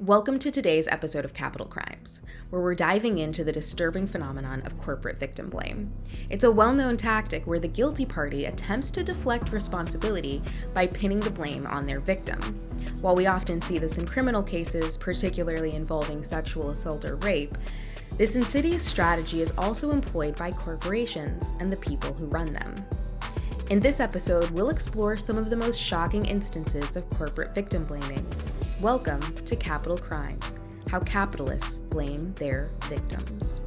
Welcome to today's episode of Capital Crimes, where we're diving into the disturbing phenomenon of corporate victim blame. It's a well-known tactic where the guilty party attempts to deflect responsibility by pinning the blame on their victim. While we often see this in criminal cases, particularly involving sexual assault or rape, this insidious strategy is also employed by corporations and the people who run them. In this episode, we'll explore some of the most shocking instances of corporate victim blaming. Welcome to Capital Crimes, how capitalists blame their victims.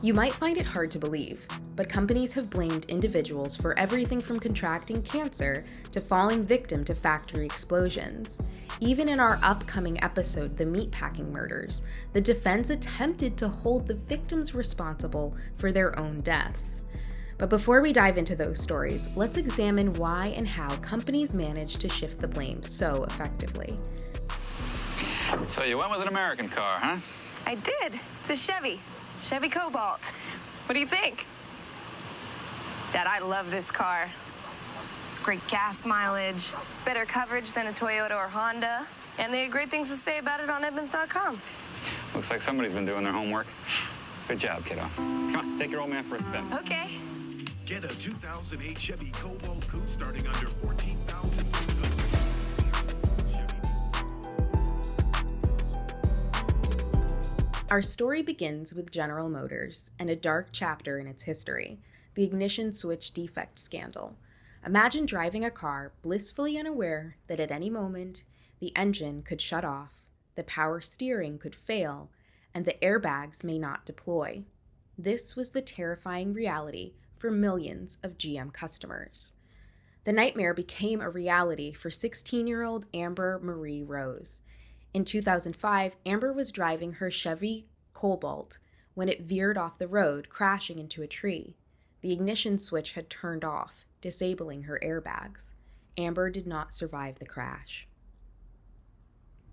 You might find it hard to believe, but companies have blamed individuals for everything from contracting cancer to falling victim to factory explosions. Even in our upcoming episode, The Meatpacking Murders, the defense attempted to hold the victims responsible for their own deaths. But before we dive into those stories, let's examine why and how companies manage to shift the blame so effectively. So you went with an American car, huh? I did. It's a Chevy Cobalt. What do you think? Dad, I love this car. It's great gas mileage. It's better coverage than a Toyota or Honda. And they had great things to say about it on Edmunds.com. Looks like somebody's been doing their homework. Good job, kiddo. Come on, take your old man for a spin. Okay. Get a 2008 Chevy Cobalt Coupe starting under $14,600. Our story begins with General Motors and a dark chapter in its history, the ignition switch defect scandal. Imagine driving a car blissfully unaware that at any moment the engine could shut off, the power steering could fail, and the airbags may not deploy. This was the terrifying reality for millions of GM customers. The nightmare became a reality for 16-year-old Amber Marie Rose. In 2005, Amber was driving her Chevy Cobalt when it veered off the road, crashing into a tree. The ignition switch had turned off, disabling her airbags. Amber did not survive the crash.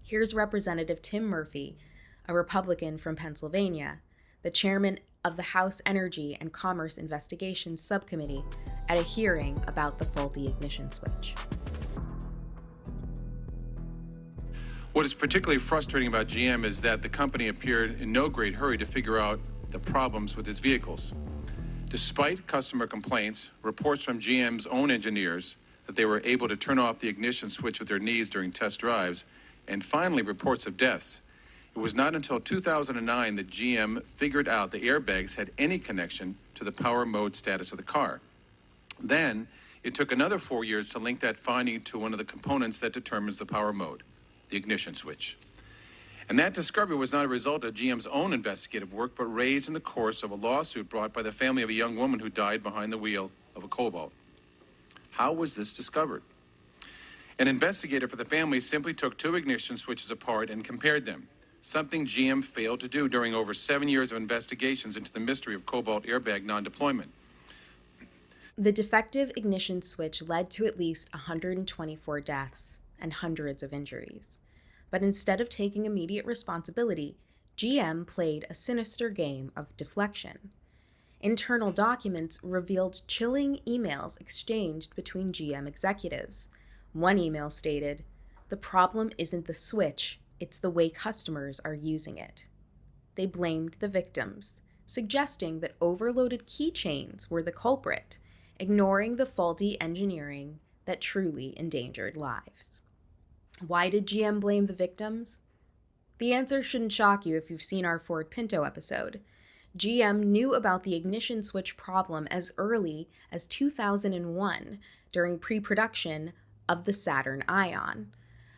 Here's Representative Tim Murphy, a Republican from Pennsylvania, the chairman of the House Energy and Commerce Investigations Subcommittee, at a hearing about the faulty ignition switch. What is particularly frustrating about GM is that the company appeared in no great hurry to figure out the problems with its vehicles. Despite customer complaints, reports from GM's own engineers that they were able to turn off the ignition switch with their knees during test drives, and finally reports of deaths, it was not until 2009 that GM figured out the airbags had any connection to the power mode status of the car. Then, it took another 4 years to link that finding to one of the components that determines the power mode, the ignition switch. And that discovery was not a result of GM's own investigative work, but raised in the course of a lawsuit brought by the family of a young woman who died behind the wheel of a Cobalt. How was this discovered? An investigator for the family simply took two ignition switches apart and compared them, something GM failed to do during over 7 years of investigations into the mystery of Cobalt airbag non-deployment. The defective ignition switch led to at least 124 deaths and hundreds of injuries. But instead of taking immediate responsibility, GM played a sinister game of deflection. Internal documents revealed chilling emails exchanged between GM executives. One email stated, "The problem isn't the switch, it's the way customers are using it." They blamed the victims, suggesting that overloaded keychains were the culprit, ignoring the faulty engineering that truly endangered lives. Why did GM blame the victims? The answer shouldn't shock you if you've seen our Ford Pinto episode. GM knew about the ignition switch problem as early as 2001 during pre-production of the Saturn Ion.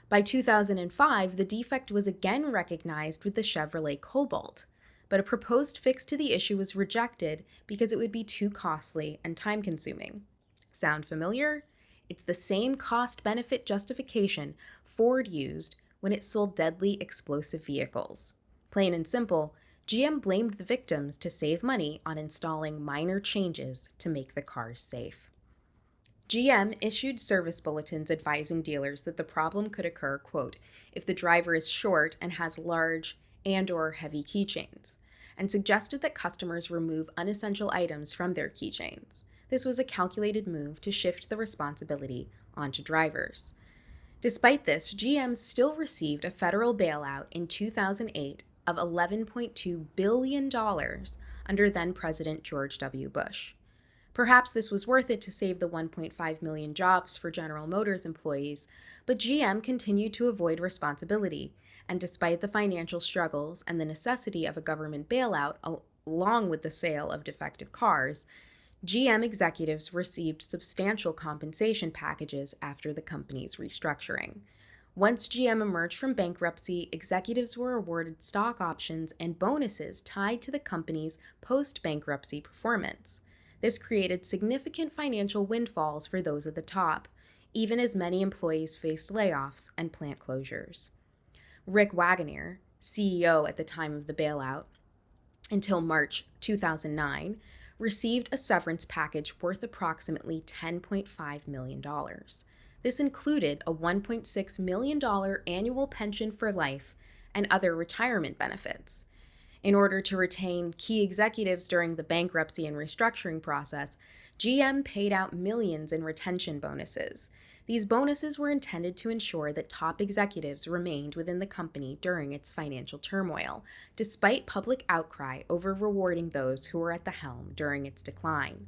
By 2005, the defect was again recognized with the Chevrolet Cobalt, but a proposed fix to the issue was rejected because it would be too costly and time-consuming. Sound familiar? It's the same cost-benefit justification Ford used when it sold deadly explosive vehicles. Plain and simple, GM blamed the victims to save money on installing minor changes to make the cars safe. GM issued service bulletins advising dealers that the problem could occur, quote, if the driver is short and has large and/or heavy keychains, and suggested that customers remove unessential items from their keychains. This was a calculated move to shift the responsibility onto drivers. Despite this, GM still received a federal bailout in 2008 of $11.2 billion under then-President George W. Bush. Perhaps this was worth it to save the 1.5 million jobs for General Motors employees, but GM continued to avoid responsibility, and despite the financial struggles and the necessity of a government bailout along with the sale of defective cars, GM executives received substantial compensation packages after the company's restructuring. Once GM emerged from bankruptcy, executives were awarded stock options and bonuses tied to the company's post-bankruptcy performance. This created significant financial windfalls for those at the top, even as many employees faced layoffs and plant closures. Rick Wagoner, CEO at the time of the bailout, until March 2009, received a severance package worth approximately $10.5 million. This included a $1.6 million annual pension for life and other retirement benefits. In order to retain key executives during the bankruptcy and restructuring process, GM paid out millions in retention bonuses. These bonuses were intended to ensure that top executives remained within the company during its financial turmoil, despite public outcry over rewarding those who were at the helm during its decline.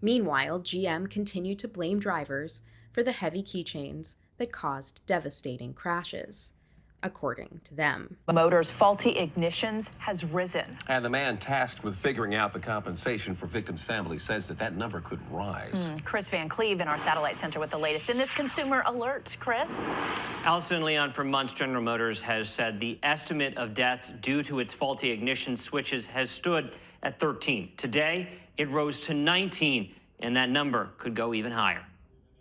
Meanwhile, GM continued to blame drivers for the heavy keychains that caused devastating crashes, according to them. Motors' faulty ignitions has risen. And the man tasked with figuring out the compensation for victims' families says that number could rise. Chris Van Cleve in our satellite center with the latest in this consumer alert. Chris? Allison and Leon, for months, General Motors has said the estimate of deaths due to its faulty ignition switches has stood at 13. Today, it rose to 19, and that number could go even higher.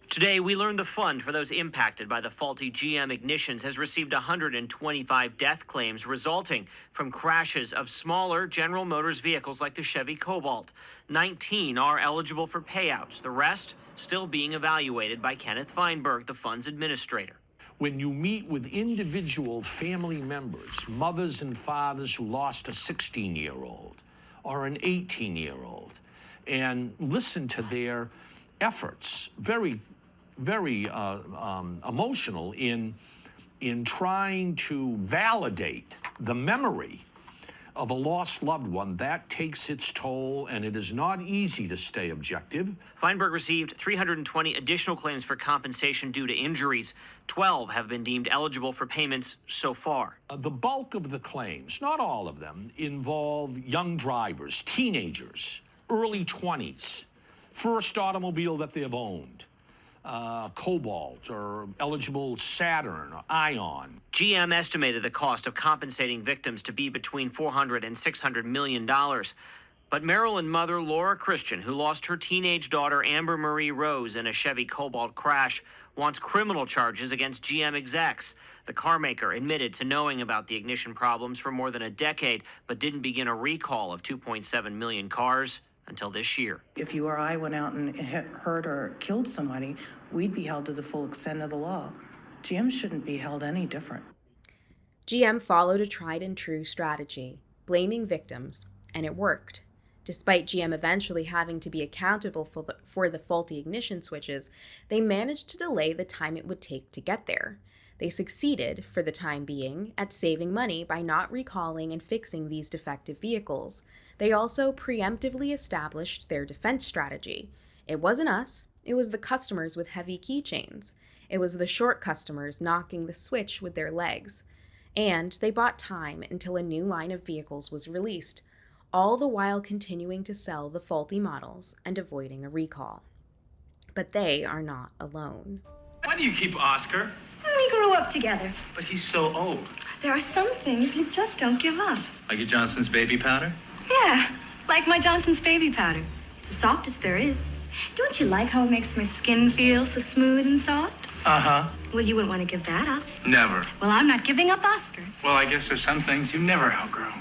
Today, we learned the fund for those impacted by the faulty GM ignitions has received 125 death claims resulting from crashes of smaller General Motors vehicles like the Chevy Cobalt. 19 are eligible for payouts. The rest still being evaluated by Kenneth Feinberg, the fund's administrator. When you meet with individual family members, mothers and fathers who lost a 16-year-old or an 18-year-old, and listen to their efforts, very emotional in trying to validate the memory of a lost loved one, that takes its toll, and it is not easy to stay objective. Feinberg received 320 additional claims for compensation due to injuries. 12 have been deemed eligible for payments so far. The bulk of the claims, not all of them, involve young drivers, teenagers, early 20s, first automobile that they've owned. Cobalt or eligible Saturn or Ion. GM estimated the cost of compensating victims to be between $400 and $600 million. But Maryland mother Laura Christian, who lost her teenage daughter Amber Marie Rose in a Chevy Cobalt crash, wants criminal charges against GM execs. The carmaker admitted to knowing about the ignition problems for more than a decade, but didn't begin a recall of 2.7 million cars until this year. If you or I went out and hurt or killed somebody, we'd be held to the full extent of the law. GM shouldn't be held any different. GM followed a tried and true strategy, blaming victims, and it worked. Despite GM eventually having to be accountable for the faulty ignition switches, they managed to delay the time it would take to get there. They succeeded, for the time being, at saving money by not recalling and fixing these defective vehicles. They also preemptively established their defense strategy. It wasn't us, it was the customers with heavy keychains. It was the short customers knocking the switch with their legs. And they bought time until a new line of vehicles was released, all the while continuing to sell the faulty models and avoiding a recall. But they are not alone. Why do you keep Oscar? We grew up together. But he's so old. There are some things you just don't give up. Like your Johnson's baby powder? Yeah, like my Johnson's baby powder. It's the softest there is. Don't you like how it makes my skin feel so smooth and soft? Uh-huh. Well, you wouldn't want to give that up. Never. Well, I'm not giving up Oscar. Well, I guess there's some things you never outgrow.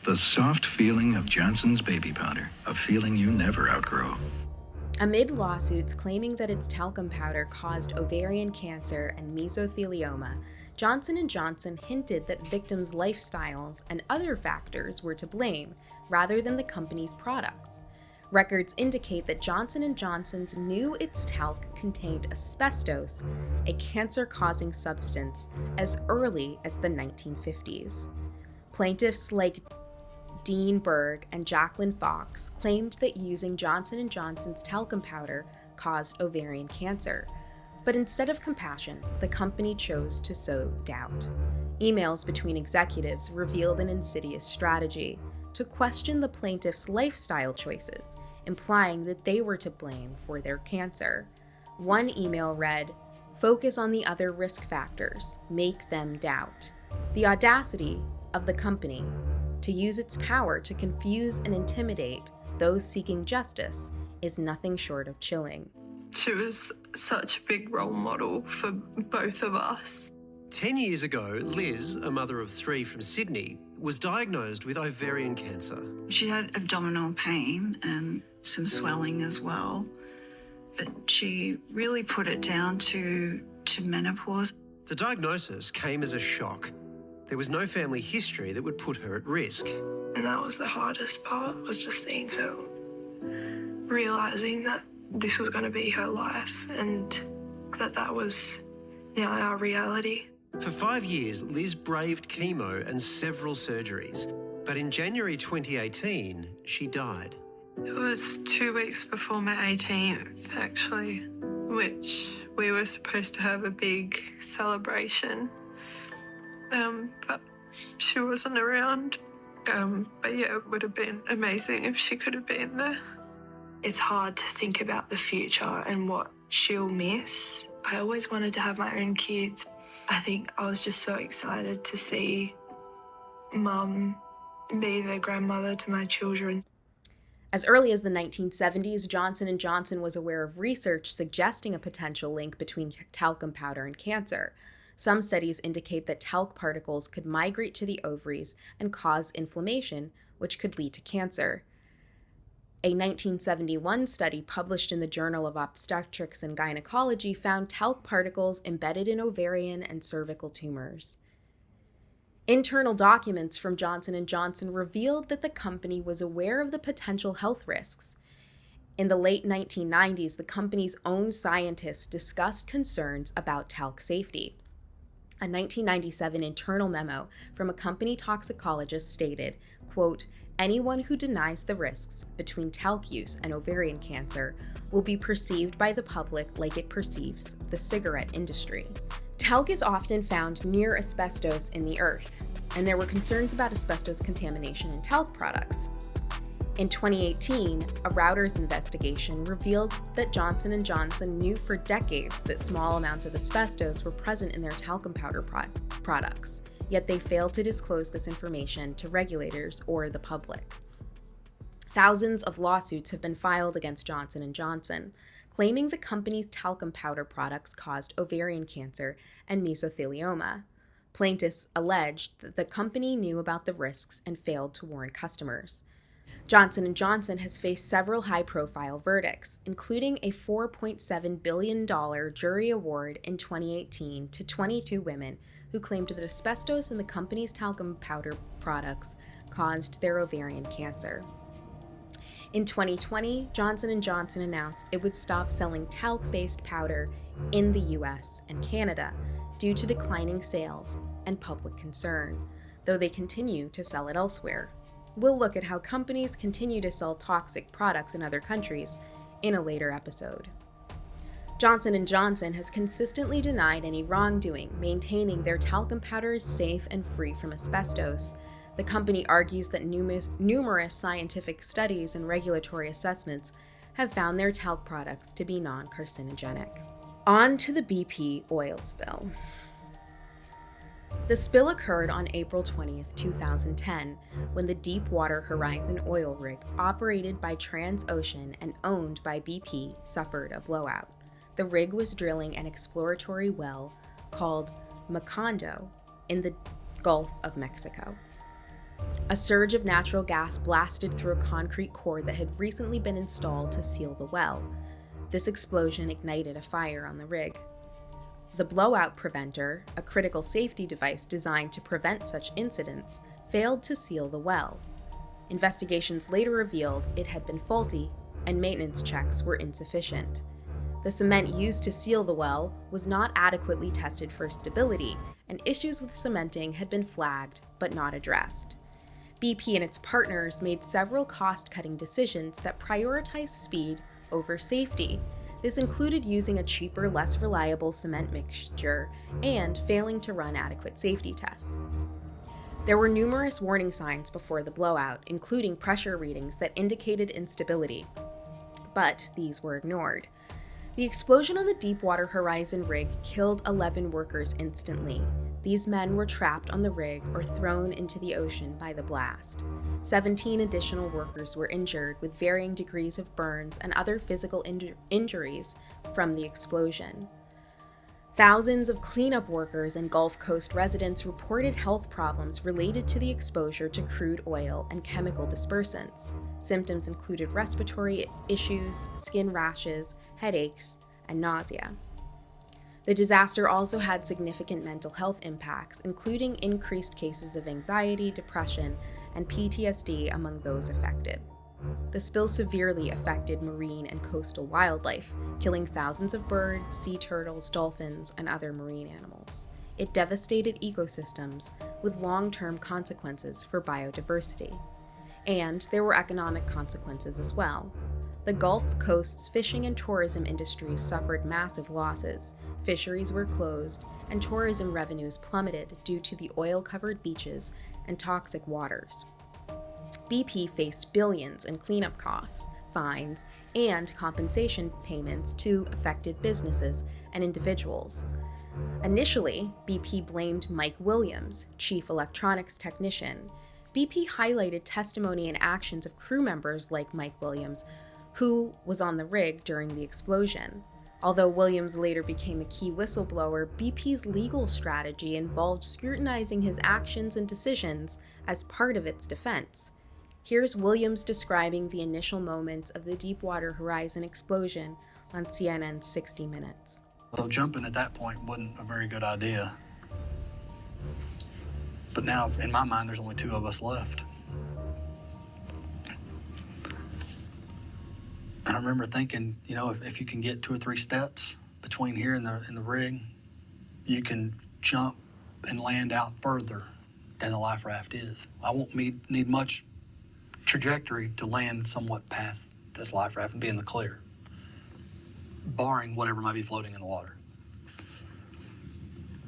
The soft feeling of Johnson's baby powder, a feeling you never outgrow. Amid lawsuits claiming that its talcum powder caused ovarian cancer and mesothelioma, Johnson & Johnson hinted that victims' lifestyles and other factors were to blame, rather than the company's products. Records indicate that Johnson & Johnson's knew its talc contained asbestos, a cancer-causing substance, as early as the 1950s. Plaintiffs like Dean Berg and Jacqueline Fox claimed that using Johnson & Johnson's talcum powder caused ovarian cancer, but instead of compassion, the company chose to sow doubt. Emails between executives revealed an insidious strategy to question the plaintiffs' lifestyle choices, implying that they were to blame for their cancer. One email read, "Focus on the other risk factors, make them doubt." The audacity of the company to use its power to confuse and intimidate those seeking justice is nothing short of chilling. She was such a big role model for both of us. 10 years ago, Liz, a mother of 3 from Sydney, was diagnosed with ovarian cancer. She had abdominal pain and some swelling as well, but she really put it down to menopause. The diagnosis came as a shock. There was no family history that would put her at risk. And that was the hardest part, was just seeing her, realising that this was going to be her life and that was now our reality. For 5 years, Liz braved chemo and several surgeries. But in January 2018, she died. It was 2 weeks before my 18th, actually, which we were supposed to have a big celebration. But she wasn't around. But yeah, it would have been amazing if she could have been there. It's hard to think about the future and what she'll miss. I always wanted to have my own kids. I think I was just so excited to see Mum be the grandmother to my children. As early as the 1970s, Johnson & Johnson was aware of research suggesting a potential link between talcum powder and cancer. Some studies indicate that talc particles could migrate to the ovaries and cause inflammation, which could lead to cancer. A 1971 study published in the Journal of Obstetrics and Gynecology found talc particles embedded in ovarian and cervical tumors. Internal documents from Johnson & Johnson revealed that the company was aware of the potential health risks. In the late 1990s, the company's own scientists discussed concerns about talc safety. A 1997 internal memo from a company toxicologist stated, quote, "Anyone who denies the risks between talc use and ovarian cancer will be perceived by the public like it perceives the cigarette industry." Talc is often found near asbestos in the earth, and there were concerns about asbestos contamination in talc products. In 2018, a Reuters investigation revealed that Johnson & Johnson knew for decades that small amounts of asbestos were present in their talcum powder products, yet they failed to disclose this information to regulators or the public. Thousands of lawsuits have been filed against Johnson & Johnson, claiming the company's talcum powder products caused ovarian cancer and mesothelioma. Plaintiffs alleged that the company knew about the risks and failed to warn customers. Johnson & Johnson has faced several high-profile verdicts, including a $4.7 billion jury award in 2018 to 22 women who claimed that asbestos in the company's talcum powder products caused their ovarian cancer. In 2020, Johnson & Johnson announced it would stop selling talc-based powder in the US and Canada due to declining sales and public concern, though they continue to sell it elsewhere. We'll look at how companies continue to sell toxic products in other countries in a later episode. Johnson & Johnson has consistently denied any wrongdoing, maintaining their talcum powder is safe and free from asbestos. The company argues that numerous scientific studies and regulatory assessments have found their talc products to be non-carcinogenic. On to the BP oil spill. The spill occurred on April 20th, 2010, when the Deepwater Horizon oil rig, operated by Transocean and owned by BP, suffered a blowout. The rig was drilling an exploratory well called Macondo in the Gulf of Mexico. A surge of natural gas blasted through a concrete core that had recently been installed to seal the well. This explosion ignited a fire on the rig. The blowout preventer, a critical safety device designed to prevent such incidents, failed to seal the well. Investigations later revealed it had been faulty and maintenance checks were insufficient. The cement used to seal the well was not adequately tested for stability, and issues with cementing had been flagged but not addressed. BP and its partners made several cost-cutting decisions that prioritized speed over safety. This included using a cheaper, less reliable cement mixture and failing to run adequate safety tests. There were numerous warning signs before the blowout, including pressure readings that indicated instability, but these were ignored. The explosion on the Deepwater Horizon rig killed 11 workers instantly. These men were trapped on the rig or thrown into the ocean by the blast. 17 additional workers were injured with varying degrees of burns and other physical injuries from the explosion. Thousands of cleanup workers and Gulf Coast residents reported health problems related to the exposure to crude oil and chemical dispersants. Symptoms included respiratory issues, skin rashes, headaches, and nausea. The disaster also had significant mental health impacts, including increased cases of anxiety, depression, and PTSD among those affected. The spill severely affected marine and coastal wildlife, killing thousands of birds, sea turtles, dolphins, and other marine animals. It devastated ecosystems with long-term consequences for biodiversity. And there were economic consequences as well. The Gulf Coast's fishing and tourism industries suffered massive losses, fisheries were closed, and tourism revenues plummeted due to the oil-covered beaches and toxic waters. BP faced billions in cleanup costs, fines, and compensation payments to affected businesses and individuals. Initially, BP blamed Mike Williams, chief electronics technician. BP highlighted testimony and actions of crew members like Mike Williams, who was on the rig during the explosion. Although Williams later became a key whistleblower, BP's legal strategy involved scrutinizing his actions and decisions as part of its defense. Here's Williams describing the initial moments of the Deepwater Horizon explosion on CNN's 60 Minutes. So jumping at that point wasn't a very good idea. But now, in my mind, there's only 2 of us left. And I remember thinking, you know, if you can get 2 or 3 steps between here and the rig, you can jump and land out further than the life raft is. I won't need much trajectory to land somewhat past this life raft and be in the clear, barring whatever might be floating in the water.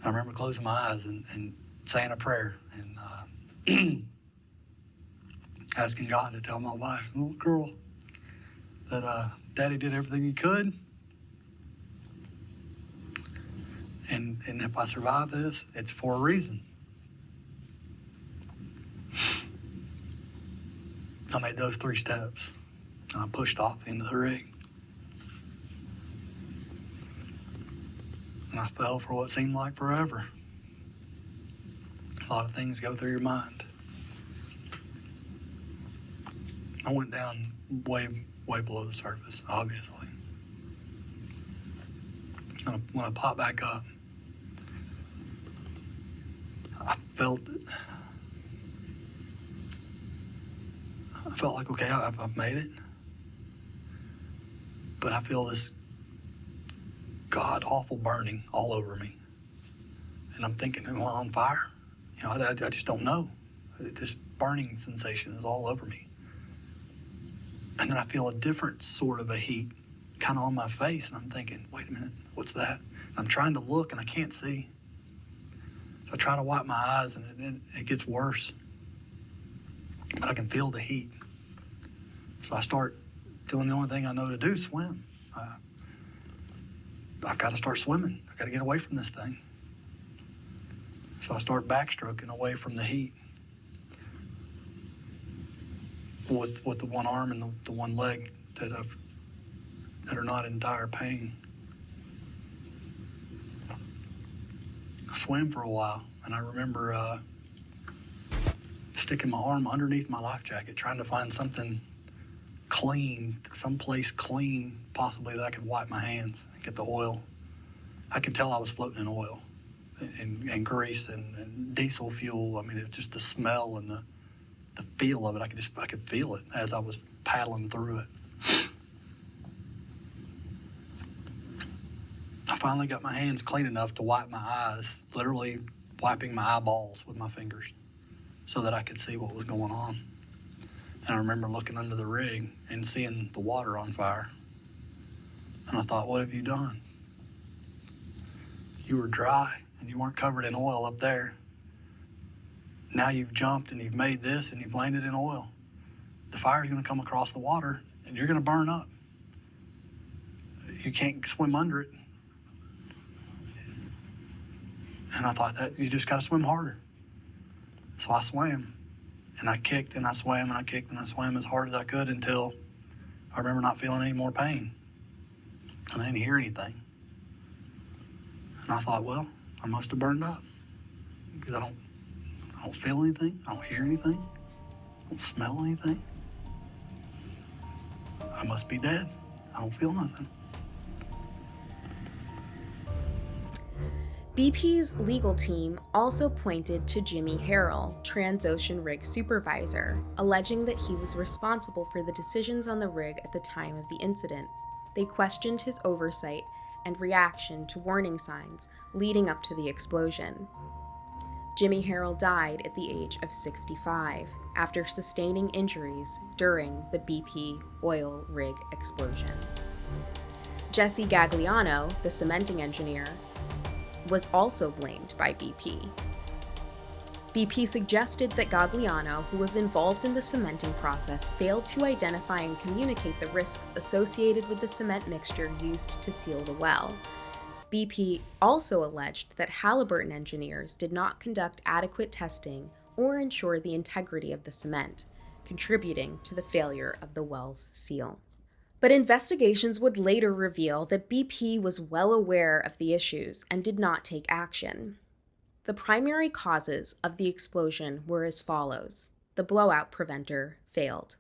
I remember closing my eyes and saying a prayer and asking God to tell my wife, little girl, that Daddy did everything he could. And if I survive this, it's for a reason. I made those 3 steps, and I pushed off into the rig. And I fell for what seemed like forever. A lot of things go through your mind. I went down way below the surface, obviously. And when I popped back up, I felt like, okay, I've made it. But I feel this god-awful burning all over me. And I'm thinking, am I on fire? You know, I just don't know. This burning sensation is all over me. And then I feel a different sort of a heat kind of on my face. And I'm thinking, wait a minute, what's that? And I'm trying to look and I can't see. So I try to wipe my eyes and it gets worse. But I can feel the heat. So I start doing the only thing I know to do, swim. I've got to start swimming. I've got to get away from this thing. So I start backstroking away from the heat with the one arm and the one leg that are not in dire pain. I swam for a while, and I remember sticking my arm underneath my life jacket, trying to find something clean, someplace clean, possibly that I could wipe my hands and get the oil. I could tell I was floating in oil and grease and diesel fuel. I mean, it just the smell and the feel of it. I could feel it as I was paddling through it. finally got my hands clean enough to wipe my eyes, literally wiping my eyeballs with my fingers so that I could see what was going on. And I remember looking under the rig and seeing the water on fire. And I thought, what have you done? You were dry and you weren't covered in oil up there. Now you've jumped and you've made this and you've landed in oil. The fire's gonna come across the water and you're gonna burn up. You can't swim under it. And I thought that you just gotta swim harder. So I swam and I kicked and I swam and I kicked and I swam as hard as I could until I remember not feeling any more pain. And I didn't hear anything. And I thought, well, I must have burned up because I don't feel anything. I don't hear anything. I don't smell anything. I must be dead. I don't feel nothing. BP's legal team also pointed to Jimmy Harrell, Transocean rig supervisor, alleging that he was responsible for the decisions on the rig at the time of the incident. They questioned his oversight and reaction to warning signs leading up to the explosion. Jimmy Harrell died at the age of 65 after sustaining injuries during the BP oil rig explosion. Jesse Gagliano, the cementing engineer, was also blamed by BP. BP suggested that Gagliano, who was involved in the cementing process, failed to identify and communicate the risks associated with the cement mixture used to seal the well. BP also alleged that Halliburton engineers did not conduct adequate testing or ensure the integrity of the cement, contributing to the failure of the well's seal. But investigations would later reveal that BP was well aware of the issues and did not take action. The primary causes of the explosion were as follows. The blowout preventer failed.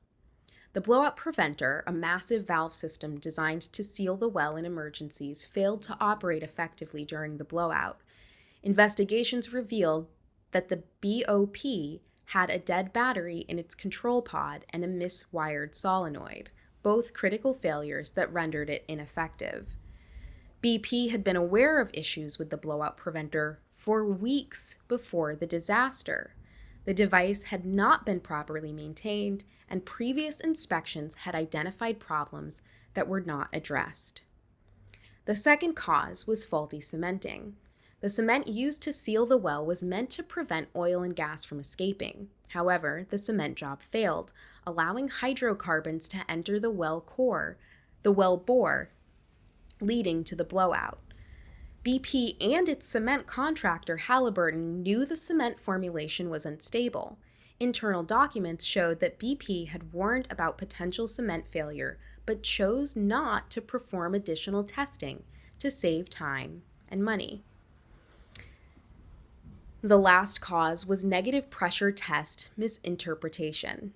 The blowout preventer, a massive valve system designed to seal the well in emergencies, failed to operate effectively during the blowout. Investigations revealed that the BOP had a dead battery in its control pod and a miswired solenoid, both critical failures that rendered it ineffective. BP had been aware of issues with the blowout preventer for weeks before the disaster. The device had not been properly maintained, and previous inspections had identified problems that were not addressed. The second cause was faulty cementing. The cement used to seal the well was meant to prevent oil and gas from escaping. However, the cement job failed, allowing hydrocarbons to enter the well bore, leading to the blowout. BP and its cement contractor Halliburton knew the cement formulation was unstable. Internal documents showed that BP had warned about potential cement failure, but chose not to perform additional testing to save time and money. The last cause was negative pressure test misinterpretation.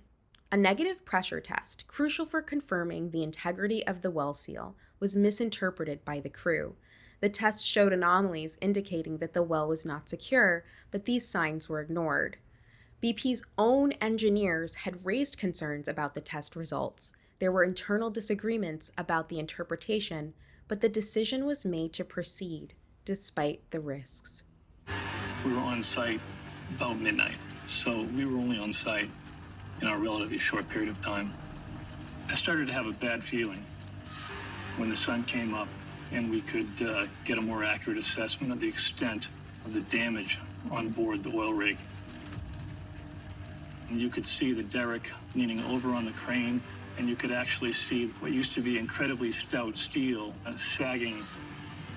A negative pressure test, crucial for confirming the integrity of the well seal, was misinterpreted by the crew. The test showed anomalies indicating that the well was not secure, but these signs were ignored. BP's own engineers had raised concerns about the test results. There were internal disagreements about the interpretation, but the decision was made to proceed, despite the risks. We were on site about midnight, so we were only on site in a relatively short period of time. I started to have a bad feeling when the sun came up and we could get a more accurate assessment of the extent of the damage on board the oil rig. And you could see the derrick leaning over on the crane, and you could actually see what used to be incredibly stout steel sagging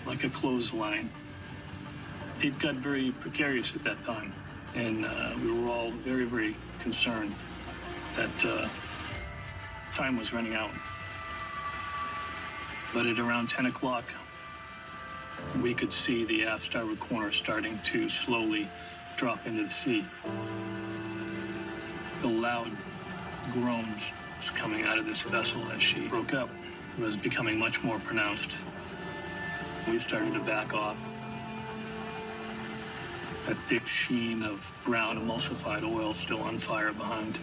like a clothesline. It got very precarious at that time, and we were all very, very concerned that time was running out. But at around 10 o'clock, we could see the aft starboard corner starting to slowly drop into the sea. The loud groans was coming out of this vessel as she broke up. It was becoming much more pronounced. We started to back off. A thick sheen of brown emulsified oil still on fire behind.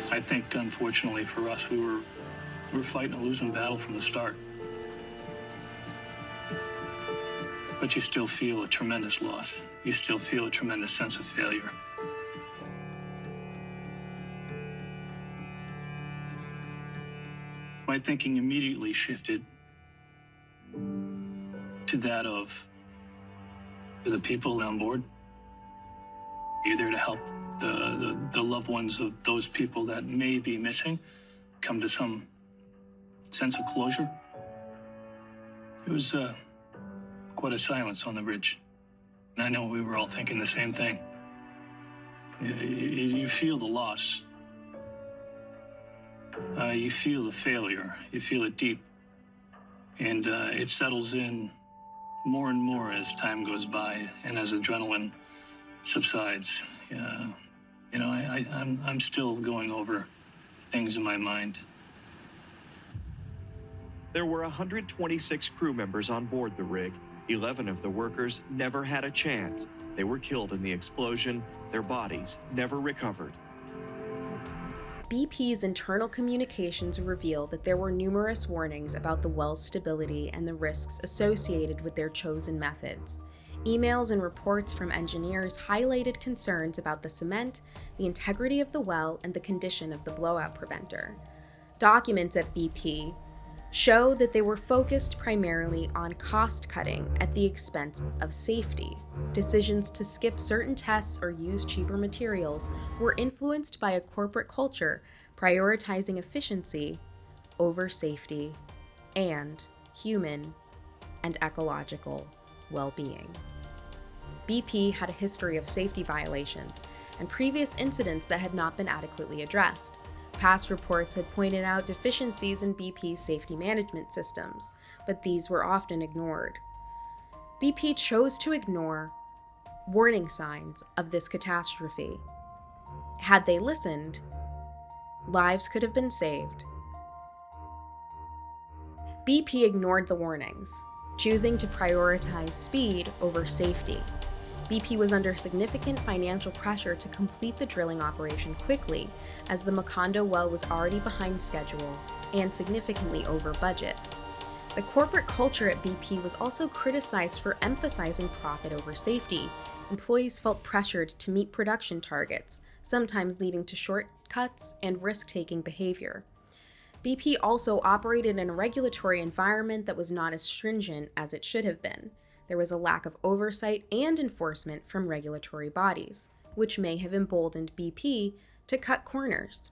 I think, unfortunately for us, we were We're fighting a losing battle from the start. But you still feel a tremendous loss. You still feel a tremendous sense of failure. My thinking immediately shifted to that of the people on board. You're there to help the loved ones of those people that may be missing come to some sense of closure. It was quite a silence on the bridge. And I know we were all thinking the same thing. You feel the loss. You feel the failure. You feel it deep. And it settles in more and more as time goes by and as adrenaline subsides. You know, I'm still going over things in my mind. There were 126 crew members on board the rig. 11 of the workers never had a chance. They were killed in the explosion. Their bodies never recovered. BP's internal communications reveal that there were numerous warnings about the well's stability and the risks associated with their chosen methods. Emails and reports from engineers highlighted concerns about the cement, the integrity of the well, and the condition of the blowout preventer. Documents at BP show that they were focused primarily on cost cutting at the expense of safety. Decisions to skip certain tests or use cheaper materials were influenced by a corporate culture prioritizing efficiency over safety and human and ecological well-being. BP had a history of safety violations and previous incidents that had not been adequately addressed. Past reports had pointed out deficiencies in BP's safety management systems, but these were often ignored. BP chose to ignore warning signs of this catastrophe. Had they listened, lives could have been saved. BP ignored the warnings, choosing to prioritize speed over safety. BP was under significant financial pressure to complete the drilling operation quickly, as the Macondo well was already behind schedule and significantly over budget. The corporate culture at BP was also criticized for emphasizing profit over safety. Employees felt pressured to meet production targets, sometimes leading to shortcuts and risk-taking behavior. BP also operated in a regulatory environment that was not as stringent as it should have been. There was a lack of oversight and enforcement from regulatory bodies, which may have emboldened BP to cut corners.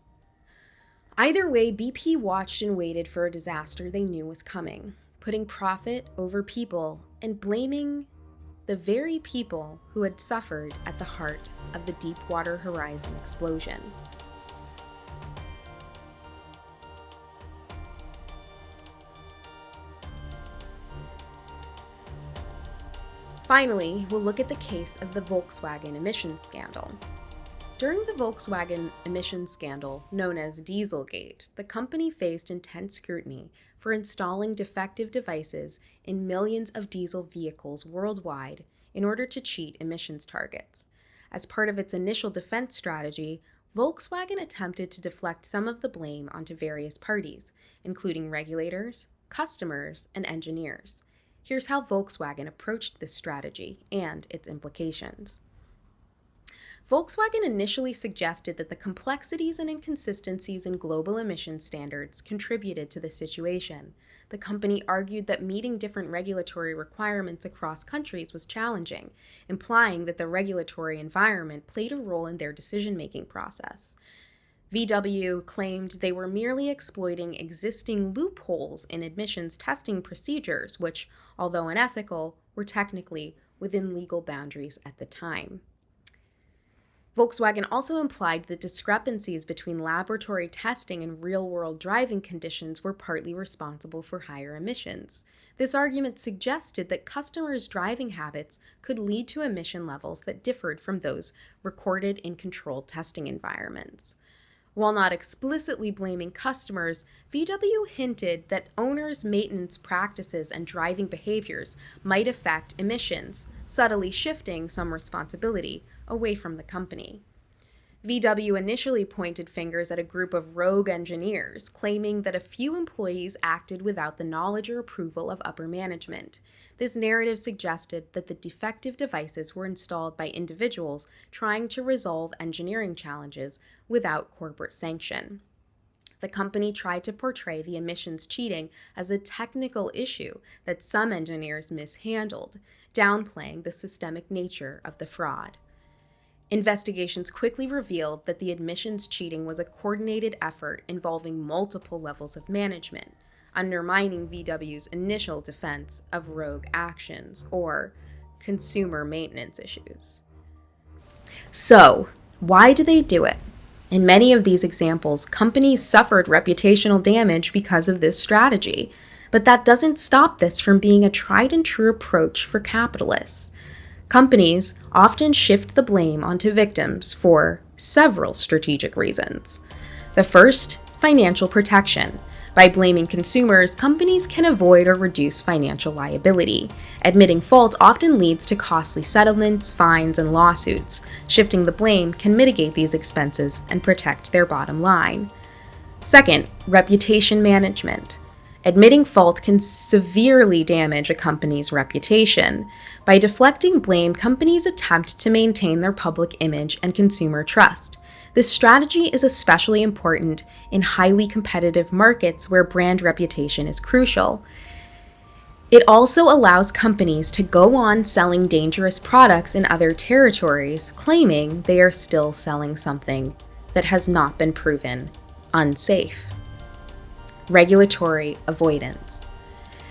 Either way, BP watched and waited for a disaster they knew was coming, putting profit over people and blaming the very people who had suffered at the heart of the Deepwater Horizon explosion. Finally, we'll look at the case of the Volkswagen emissions scandal. During the Volkswagen emissions scandal, known as Dieselgate, the company faced intense scrutiny for installing defective devices in millions of diesel vehicles worldwide in order to cheat emissions targets. As part of its initial defense strategy, Volkswagen attempted to deflect some of the blame onto various parties, including regulators, customers, and engineers. Here's how Volkswagen approached this strategy and its implications. Volkswagen initially suggested that the complexities and inconsistencies in global emissions standards contributed to the situation. The company argued that meeting different regulatory requirements across countries was challenging, implying that the regulatory environment played a role in their decision-making process. VW claimed they were merely exploiting existing loopholes in emissions testing procedures, which, although unethical, were technically within legal boundaries at the time. Volkswagen also implied that discrepancies between laboratory testing and real-world driving conditions were partly responsible for higher emissions. This argument suggested that customers' driving habits could lead to emission levels that differed from those recorded in controlled testing environments. While not explicitly blaming customers, VW hinted that owners' maintenance practices and driving behaviors might affect emissions, subtly shifting some responsibility away from the company. VW initially pointed fingers at a group of rogue engineers, claiming that a few employees acted without the knowledge or approval of upper management. This narrative suggested that the defective devices were installed by individuals trying to resolve engineering challenges without corporate sanction. The company tried to portray the emissions cheating as a technical issue that some engineers mishandled, downplaying the systemic nature of the fraud. Investigations quickly revealed that the emissions cheating was a coordinated effort involving multiple levels of management, undermining VW's initial defense of rogue actions or consumer maintenance issues. So, why do they do it? In many of these examples, companies suffered reputational damage because of this strategy, but that doesn't stop this from being a tried and true approach for capitalists. Companies often shift the blame onto victims for several strategic reasons. The first, financial protection. By blaming consumers, companies can avoid or reduce financial liability. Admitting fault often leads to costly settlements, fines, and lawsuits. Shifting the blame can mitigate these expenses and protect their bottom line. Second, reputation management. Admitting fault can severely damage a company's reputation. By deflecting blame, companies attempt to maintain their public image and consumer trust. This strategy is especially important in highly competitive markets where brand reputation is crucial. It also allows companies to go on selling dangerous products in other territories, claiming they are still selling something that has not been proven unsafe. Regulatory avoidance.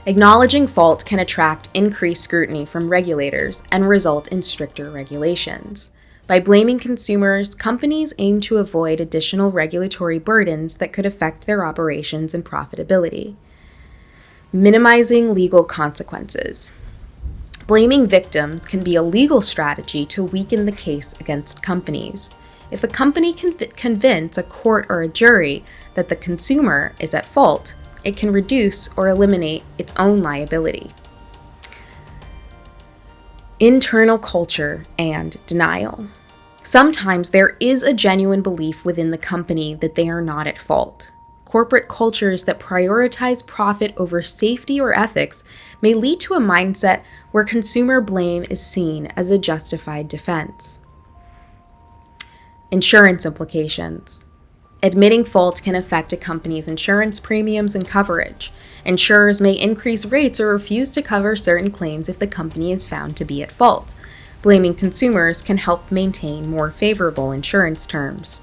Acknowledging fault can attract increased scrutiny from regulators and result in stricter regulations. By blaming consumers, companies aim to avoid additional regulatory burdens that could affect their operations and profitability. Minimizing legal consequences. Blaming victims can be a legal strategy to weaken the case against companies. If a company can convince a court or a jury that the consumer is at fault, it can reduce or eliminate its own liability. Internal culture and denial. Sometimes there is a genuine belief within the company that they are not at fault. Corporate cultures that prioritize profit over safety or ethics may lead to a mindset where consumer blame is seen as a justified defense. Insurance implications. Admitting fault can affect a company's insurance premiums and coverage. Insurers may increase rates or refuse to cover certain claims if the company is found to be at fault. Blaming consumers can help maintain more favorable insurance terms.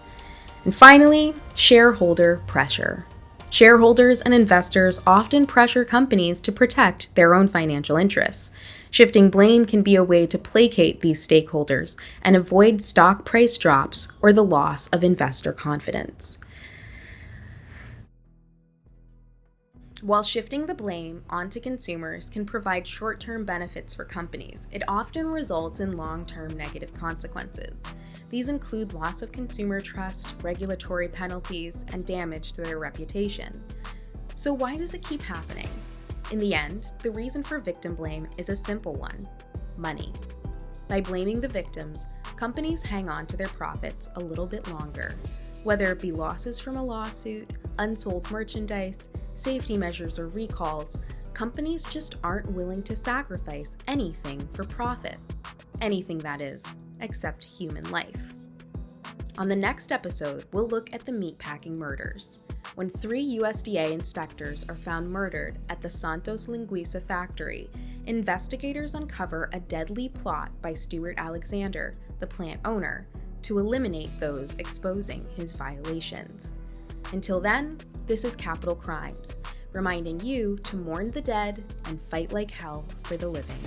And finally, shareholder pressure. Shareholders and investors often pressure companies to protect their own financial interests. Shifting blame can be a way to placate these stakeholders and avoid stock price drops or the loss of investor confidence. While shifting the blame onto consumers can provide short-term benefits for companies, it often results in long-term negative consequences. These include loss of consumer trust, regulatory penalties, and damage to their reputation. So why does it keep happening? In the end, the reason for victim blame is a simple one: money. By blaming the victims, companies hang on to their profits a little bit longer. Whether it be losses from a lawsuit, unsold merchandise, safety measures, or recalls, companies just aren't willing to sacrifice anything for profit. Anything, that is, except human life. On the next episode, we'll look at the meatpacking murders. When 3 USDA inspectors are found murdered at the Santos Linguiça factory, investigators uncover a deadly plot by Stuart Alexander, the plant owner, to eliminate those exposing his violations. Until then, this is Capital Crimes, reminding you to mourn the dead and fight like hell for the living.